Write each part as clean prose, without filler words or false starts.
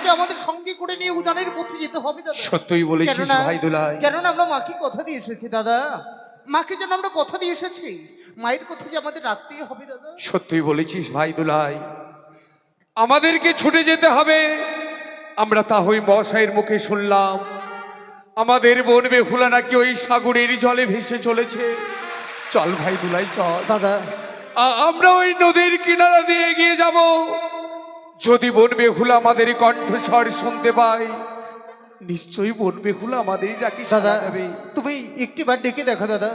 মাকে আমাদের সঙ্গে করে নিয়ে উজানের পথে যেতে হবে দাদা। সত্যই বলেছিস ভাই দুলাই। কেননা আমরা মাকে কথা দিয়ে এসেছি দাদা, মাকে যেন আমরা কথা দিয়ে এসেছি, মায়ের কথা যে আমাদের রাখতেই হবে দাদা। সত্যই বলেছিস ভাই দুলাই, আমাদেরকে ছুটে যেতে হবে। আমরা তা হই মশাইয়ের মুখে শুনলাম আমাদের বোন বেহুলা নাকি ওই সাগরের জলে ভেসে চলেছে। চল ভাই দুলাই চল দাদা। আমরা ওই নদীর কিনারা দিয়ে এগিয়ে যাব। যদি বোন বেহুলা আমাদের কণ্ঠস্বর শুনতে পায়, নিশ্চয়ই বোন বেহুলা আমাদের ডাকি সাড়া দাদা দেবে। তুমি একটিবার ডেকে দেখো দাদা,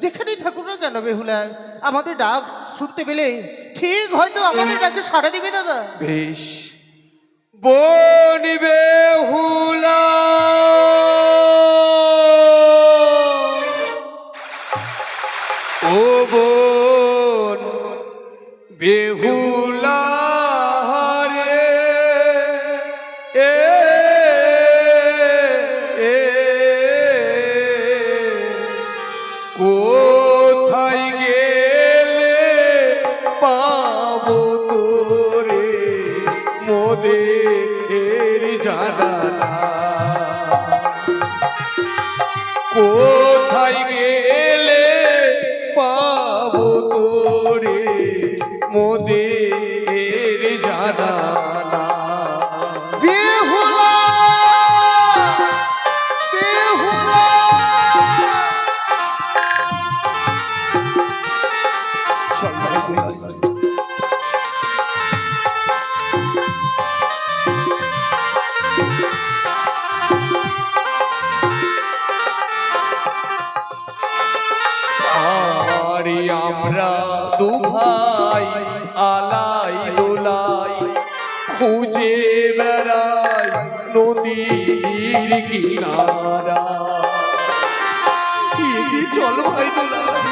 যেখানেই থাকো না কেন বেহুলা আমাদের ডাক শুনতে পেলে ঠিক হয়তো আমাদের ডাকে সাড়া দিবে দাদা। বেশ, বোন বেহুলা ও বোন বেহুলা রে এ এ কোথায় গেলে পাবো তোরে মোদের জানালা, কোথায় গেলে পাবো তোরে মোদের জানালা। বেহুলা বেহুলা চল ভাই দুলাই। আরে আমরা দু ভাই আলাই দোলাই খুঁজে বেড়াই নদীর কিনারা। এগিয়ে চল ভাই দোলাই।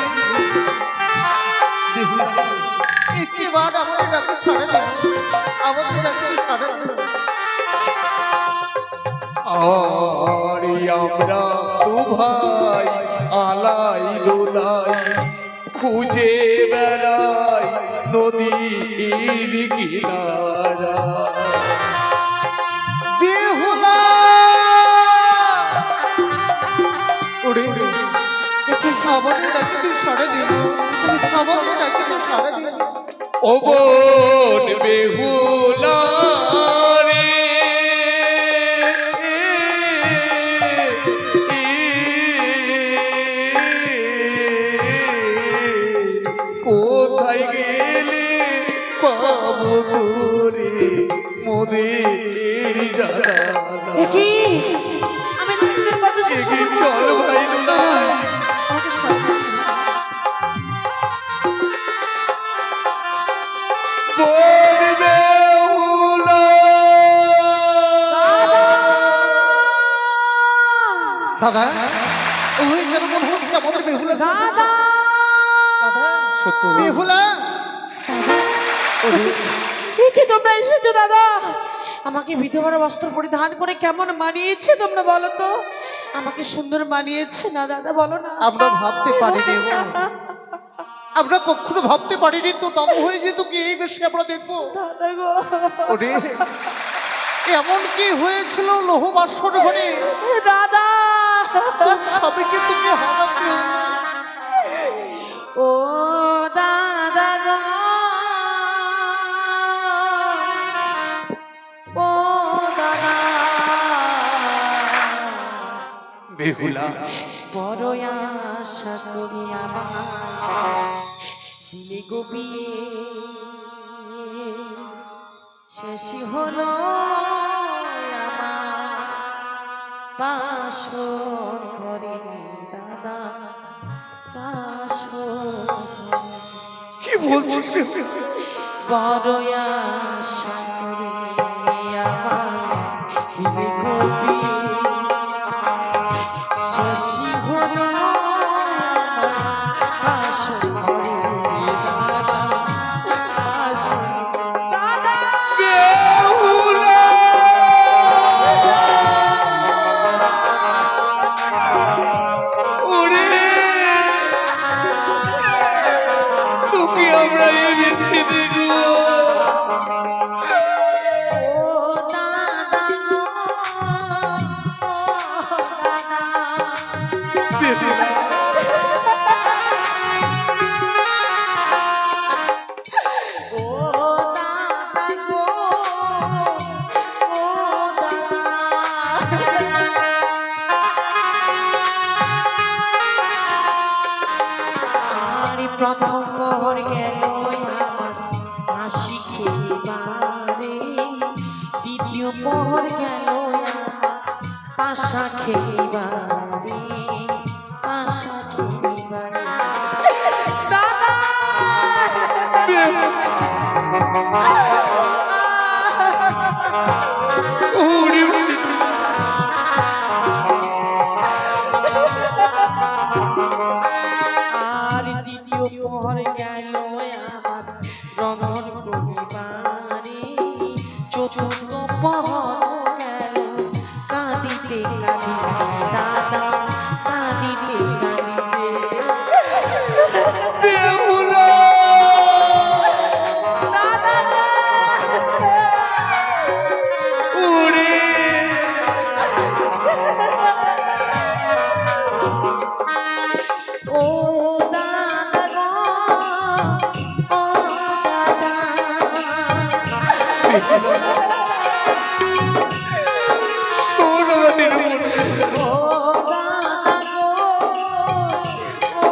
একটিবার আমাদের ডাকে সাড়া দিন, আমাদের ডাকে সাড়া দিন। আরে আমরা দু ভাই আলাই দোলাই খুঁজে বেড়াই নদীর কিনারা। বেহুলা ওরে আমাদের ডাকে তুই সাড়া দিন, আমাদের ডাকে তুই সাড়া দিন। ও বোন বেহুলা রে কোথায় গেলে পাবো তোরে মোদের জানালা। কি আমি তোমাদের কথা শুনছি। এগিয়ে চল ভাই দুলাই। আমাকে সাহায্য করো। বোন বেহুলা দাদা ওই যেন মনে হচ্ছে আমাদের বেহুলা। দাদা দাদা সত্য বেহুলা একে তোমরা এসেছো দাদা, আমাকে বিধবার বস্ত্র পরিধান করে কেমন মানিয়েছে তোমরা বলো তো? আমাকে সুন্দর মানিয়েছে না দাদা, বলো না? আমরা ভাবতে পারিনি, আমরা কখনো ভাবতে পারিনি তো দাদু হয়ে যেত কি এই বেশি আমরা দেখবো। দাদা গো ওরে এমন কি হয়েছিল লোহ বাসর ঘরে দাদা, তোর স্বামীকে তুমি হারাতে। ও দাদা গো, ও দাদা বেহুলা বড় আশা করি আমার দিলে গভীরে শেষ হলো আমার বাসর ঘরে দাদা, বাসর কি বলছিস? বড় আশা করি আমার দিলে গভীরে শেষ হলো বাসর ঘরে দাদা, বাসর দাদা। বেহুলা ওরে তোকে আমরা এনেছি দেখবো। পহর গেল আশা খেলিবারে আশা খেলিবারে দাদা ওরে আর দ্বিতীয় পহর গেল আমার রন্ধন করিবারে চতুর্থ পহর গেল কাঁদিতে কাঁদিতে দাদা কাঁদিতে কাঁদিতে বেহুলা দাদা ওরে ও দাদা গো ও দাদা শোন আমাদের মনে ও দাদা গো ও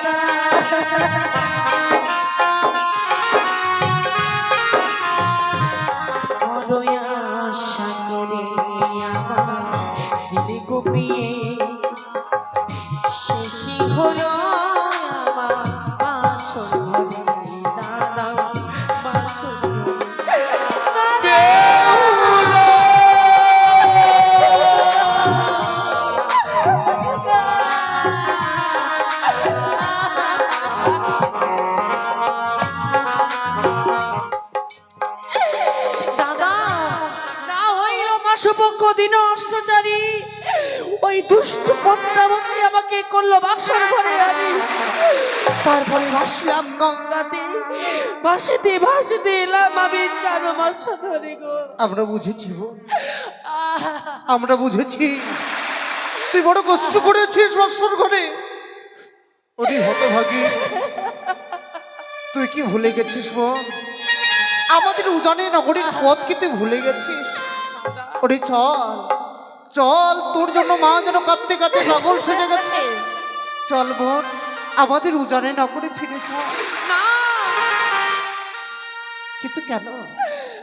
দাদা বড় আশা করে আমার দিল গুপিয়ে শেষই হলো আমার বাসর ঘরে দাদা বাসর ঘরে দাদা না হইল মাসপক্ষ দিন অষ্টচারী ওই দুষ্ট পদ্মাবতী আমাকে করলো বাসর ঘরে আনি তারপরে ভাসলাম গঙ্গাতে ভাসিতে ভাসিতে এলাম আমি 4 মাস ধরে গো আমরা বুঝেছি বোন, আমরা বুঝেছি তুই বড় কষ্ট করেছিস বাসর ঘরে। ওরে হতভাগী, তুই কি ভুলে গেছিস বোন? আমাদের উজানে নগরীর পথ কি তুই ভুলে গেছিস? ওরে চল চল, তোর জন্য মা যেন কাঁদতে কাঁদতে পাগল সেজে গেছে। চল বোন, আমাদের উজানে নগরে ফিরে চল। না কিন্তু কেন,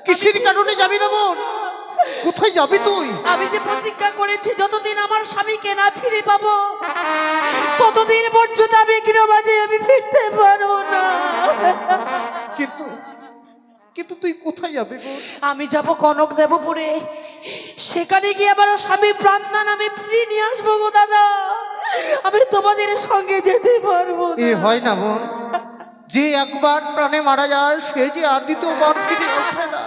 কিসের কারণে যাবি না বোন? কোথায় যাবি তুই? আমি যে প্রতিজ্ঞা করেছি যতদিন আমার স্বামীকে না ফিরে পাবো ততদিন পর্যন্ত আমি গৃহবাজে আমি ফিরতে পারবো না। কিন্তু কিন্তু তুই কোথায় যাবি বোন? আমি যাব কনক দেবপুরে, সেখানে গিয়ে আমার স্বামী প্রাণদান আমি ফিরিয়ে নিয়ে আসবো গো দাদা। আমি তোমাদের সঙ্গে যেতে পারবো এ না। হয় না বোন, যে একবার প্রাণে মারা যায় সে যে আর দ্বিতীয়বার ফিরে আসে না।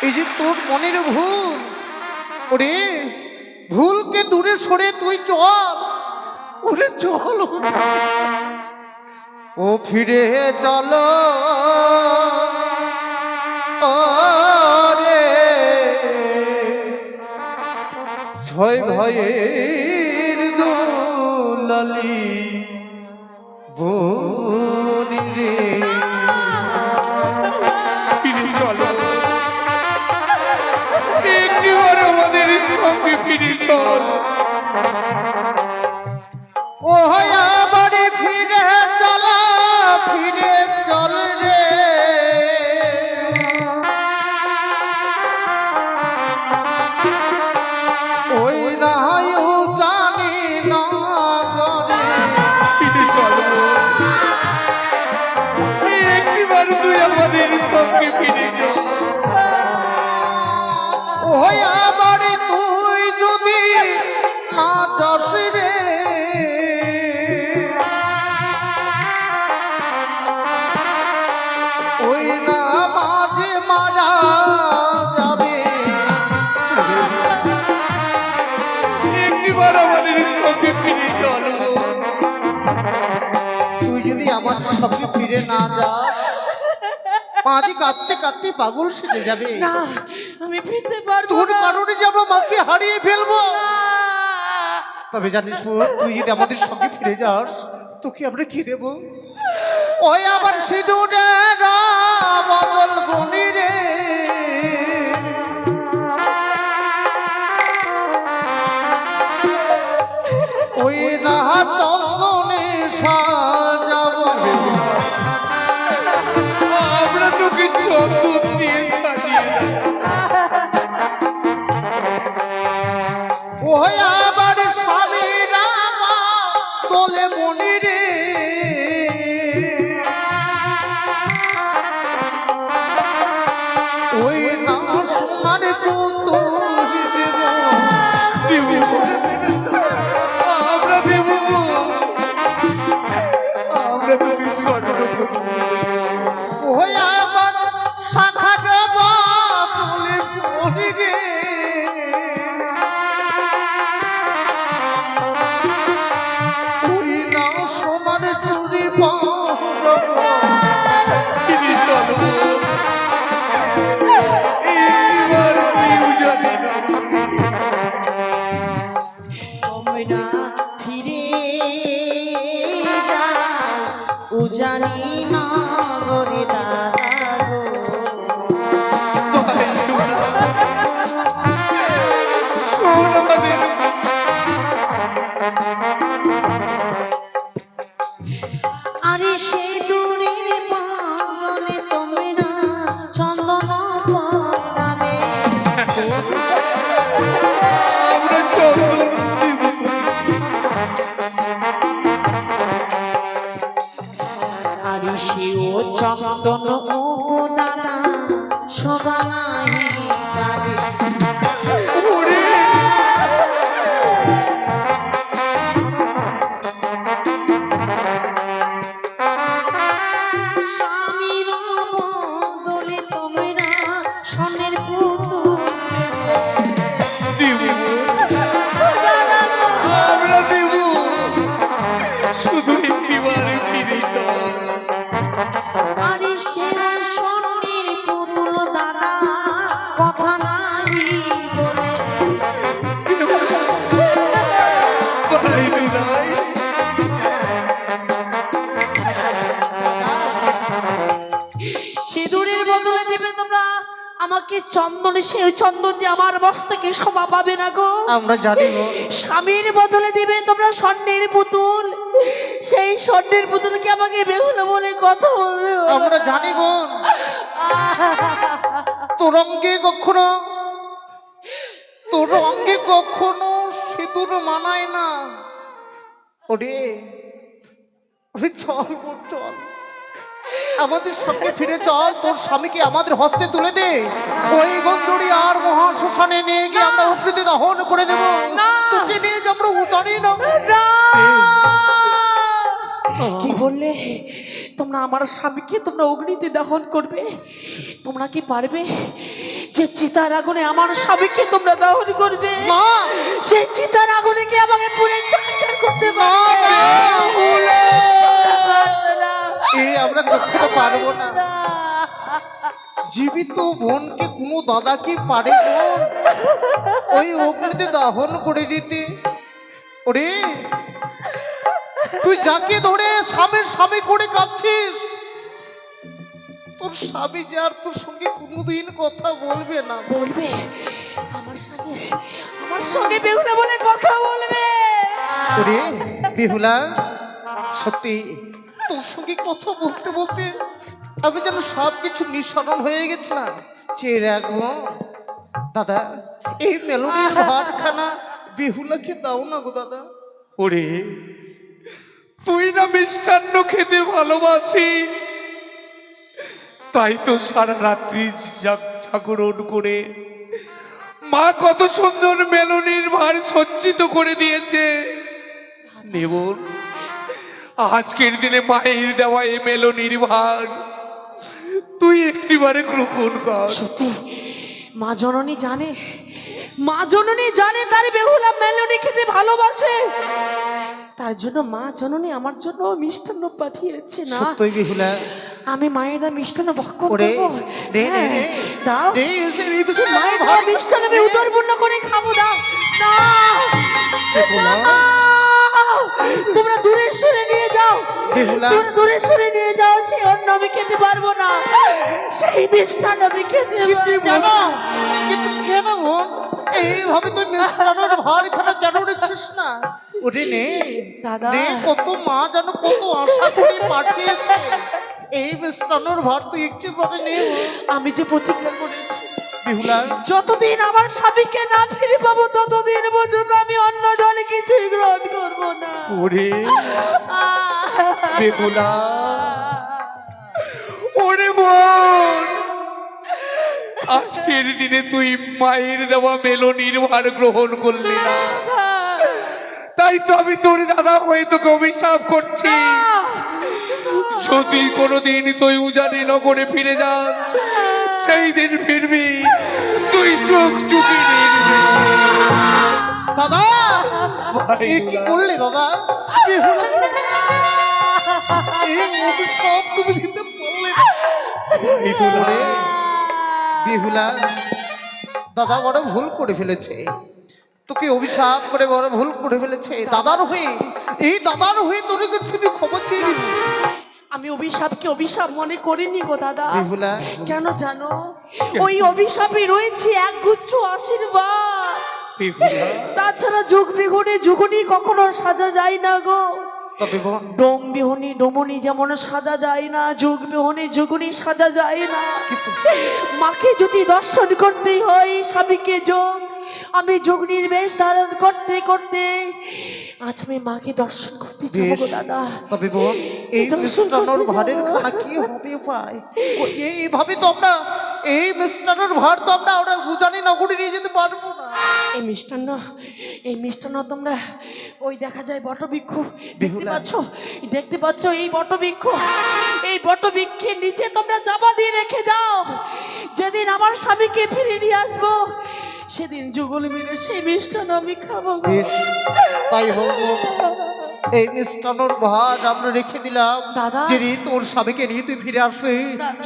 এই যে তোর মনের ভুল, ওরে ভুলকে দূরে সরে তুই চল, ওরে চল ও ফিরে চলো রে ছয় ভয়ের দুলালি বনি রে। ফিরে চলো, একটিবার আমাদের সঙ্গে ফিরে চল। ও বাড়ি ফিরে চলা, ফিরে চল রে ওই নাই জানি না করে। ফিরে চলো, একটিবার তুই আমাদের সঙ্গে ফিরে চল। ওই বাড়ি তুই যদি না যাস রে ওই না মাঝে মারা যাবে। একটিবার আমাদের সঙ্গে ফিরে চল। তুই যদি আমার সঙ্গে ফিরে না যাস মাঝে কাঁদতে কাঁদতে পাগল সেজে যাবে। না আমি ফিরতে পারবো তোর না। কারণে যে আমরা মাকে হারিয়ে ফেলবো। না। তবে জানিস বোন, তুই যদি আমাদের সঙ্গে ফিরে যাস তোকে আমরা কি দেবো? ওই আবার সিঁদুরের বদল বনি রে ওই না চন্দনে সাজাবো। আমরা তোকে চন্দন দিয়ে সাজিয়ে সোনার পুতুল দেব। আমরা দেব, আমরা তুমি স্বর্ণ ওই আমার শাখাটা বাতুলে পড়ে রে। ওই না সোনার চুরি পাবো। তিনি স্বর্ণ এইবার কেউ জানে না। তোমরা ফিরে যাও উজানি নগরে দাদা গো। শোন আমাদের আরে সেই দূরের বাগানে তোমরা চন্দন পাড়াবে। আমরা চন্দন দেব। আরে সেও চন্দন ও দাদা সবাই পাবে। ওরে স্বামীর বদলে তোমরা স্বর্ণের পুতুল দেব, আমরা দেব। শুধু একটিবার ফিরে যাও। আরে সে স্বর্ণের পুতুল দাদা কথা নাই বলে। বাইরে নাই। সিঁদুরের বদলে দেবে তোমরা আমাকে চন্দন, সেই চন্দনটি আমার মস্তকে শোভা পাবে না গো। আমরা জানি গো। স্বামীর বদলে দিবে তোমরা স্বর্ণের পুতুল, সেই স্বর্ণের পুতুলকে আমাকে বেহুলা বলে কথা বলবে। আমরা জানি বোন, তোর অঙ্গে কখনো সিঁদুর মানায় না। ওরে ওরে চল বোন চল, আমাদের সঙ্গে ফিরে চল, তোর স্বামীকে আমাদের হস্তে তুলে দে। ওই গন্ধুরি আর মহাশ্মশানে নিয়ে গিয়ে আমরা অগ্নিতে দহন করে দেবো। না। তোকে নিয়ে যে আমরা উচারি না। না! কি বললে তোমরা আমার স্বামীকে তোমরা অগ্নিতে দহন করবে? তোমরা কি পারবে যে চিতার আগুনে আমার স্বামীকে তোমরা দহন করবে? না। সেই চিতার আগুনে কি আমাকে পুড়ে ছারখার করতে না, পারবে? না, ভুলে। না। এই আমরা কখনো পারবো না। জীবিত বোনকে কোনো দাদা কি পারে বোন ওই অগ্নিতে দহন করে দিতে? ওরে তুই যাকে ধরে স্বামী করে কাঁদছিস, তোর স্বামী যে আর তোর সঙ্গে কোনোদিন কথা বলবে না। বলবে আমার সঙ্গে বেহুলা বলে কথা বলবে। ওরে বেহুলা, সত্যি তোর সঙ্গে কথা বলতে বলতে আমি যেন সব কিছু নিঃসরণ হয়ে গেছে না। চেয়ে রাখবো দাদা, এই মেলনের ভাতখানা বেহুলাকে দাও না গো দাদা। ওরে তুই না মিষ্টান্ন খেতে ভালোবাসিস, তাই তো সারা রাত্রি জাগরণ করে মা কত সুন্দর মেলনির ভার সজ্জিত করে দিয়েছে। নেব আজকের দিনে মায়ের দেওয়া এই মেলনির ভার তুই একটিবারে গ্রহণ কর। সত্যি মা জননী জানে, মা জননী জানে তার বেহুলা মেলনি খেতে ভালোবাসে, তার জন্য মা জননী আমার জন্য মিষ্টান্ন পাঠিয়েছে। না সত্যই বেহুলা, আমি মায়েরা মিষ্টান্ন ভক্ষণ ওরে করবো। দে দে দে দাও, দে সে মায়ের দেওয়া মিষ্টান্ন আমি উদরপূর্ণ করে খাবো। দাও না, তোমরা দূরে সরে নিয়ে যাও, বেহুলা। তোমরা দূরে সরে নিয়ে যাও। সেই অন্ন আমি খেতে পারবো না, সেই মিষ্টান্ন আমি খেতে কিন্তু পারবো কেন না। কিন্তু কেন বোন এইভাবে তুই মিষ্টান্নের ভারখানা কেন নিচ্ছিস না? ওরে নে দাদা। নে, কত মা যেন কত আশা করে পাঠিয়েছে এই মিষ্টান্নের ভার, তুই একটু পরে নে বোন। আমি যে প্রতিজ্ঞা করেছি বেহুলা, যতদিন আমার স্বামীকে না ফিরে পাবো ততদিন পর্যন্ত আমি অন্য জলে কিছুই গ্রহণ করবো না। ওরে বেহুলা, ওরে বোন, আজকের দিনে তুই মায়ের দেওয়া মেলনির ভার গ্রহণ করলি না, তাই তো আমি তোর দাদা হয়ে তোকে অভিশাপ করছি। যদি কোনোদিন তুই উজানি নগরে ফিরে যাস, সেই দিন ফিরবি তুই চোখ চুকি নিয়ে দাদা এ কি করলে দাদা? বেহুলা, এই অভিশাপ তুমি দিতে পারলে না। ওরে বেহুলা, দাদা বড় ভুল করে ফেলেছে, তোকে অভিশাপ করে বড় ভুল করে ফেলেছে। দাদার হয়ে, এই দাদার হয়ে তোর কাছে আমি ক্ষমা চেয়ে দিচ্ছি। আমি অভিশাপকে অভিশাপ মনে করিনি গো দাদা। বেহুলা, কেন জানো? ওই অভিশাপে রয়েছে এক গুচ্ছ আশীর্বাদ। তাছাড়া যুগ বিগুণে যুগুনি কখনো সাজা যায় না গো। তবে ডোম বিহনি ডোমনি যেমন সাজা যায় না, যুগ বিহনি যুগুনি সাজা যায় না। মাকে যদি দর্শন করতে হয় স্বামীকে যোগ, আমি যোগনির বেশ ধারণ করতে করতে আজ আমি মাকে দর্শন করতে যাবো গো দাদা। তবে বোন, এই মিষ্টানোর ভারের খানা কি হবে পায়? এইভাবে তো আমরা, এই মিষ্টানোর ভার তো আমরা ওরা উজানি নগরে নিয়ে যেতে পারবো না। এই মিষ্টান্ন তোমরা ওই দেখা যায় বটবৃক্ষ, দেখতে পাচ্ছ এই বটবৃক্ষ, এই বটবৃক্ষের নিচে তোমরা চাপা দিয়ে রেখে যাও। যেদিন আমার স্বামীকে ফিরে নিয়ে আসবো, সেদিন যুগল মিলে সেই মিষ্টান্ন আমি খাবো গো। বেশ, তাই হোক। এই মিষ্টানোর ভার আমরা রেখে দিলাম। দাদা। যেদিন তোর স্বামীকে নিয়ে তুই ফিরে আসবে,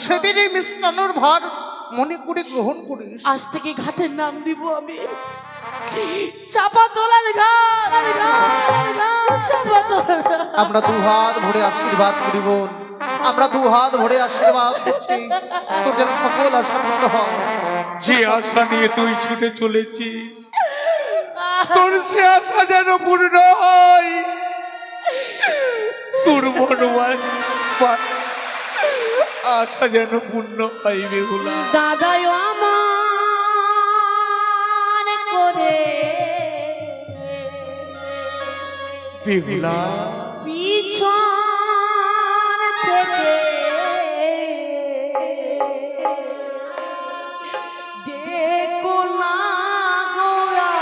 সেদিন এই মিষ্টানোর ভার মনে করে গ্রহণ করিস। আজ থেকে ঘাটের নাম দিব আমি চাপা তোলার ঘাট, চাপা তোলার ঘাট। আমরা দু হাত ভরে আশীর্বাদ করি বোন, আমরা দু হাত ভরে আশীর্বাদ করছি তোর যেন সকল আশা পূর্ণ হয়। যে আশা নিয়ে তুই ছুটে চলেছিস, তোর সে আশা যেন পূর্ণ হয়। তোর মনোবাঞ্ছা আশা যেন পূর্ণ হয় বেহুলা। দাদাই আমার করে বেহুলা পিছন থেকে ডেকো না গোরা,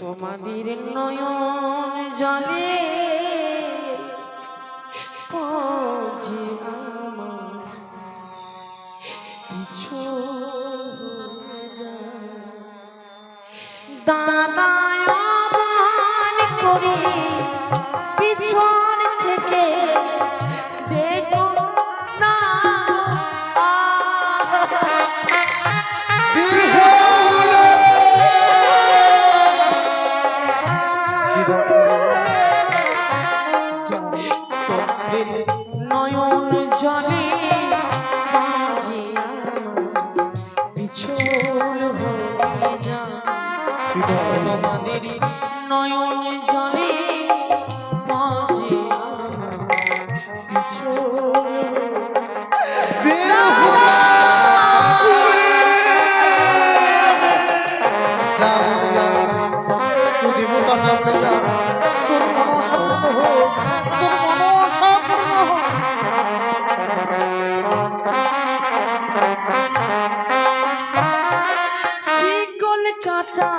তোমাদের নয়ন জলে পৌঁছে আমার পিছু দাদায় অমান করে পিছন থেকে দেখো না। নয়ন জলে বাজে পিছল হয়ে যা, তোমাদের নয়ন জলে বাজে শিকল কাটা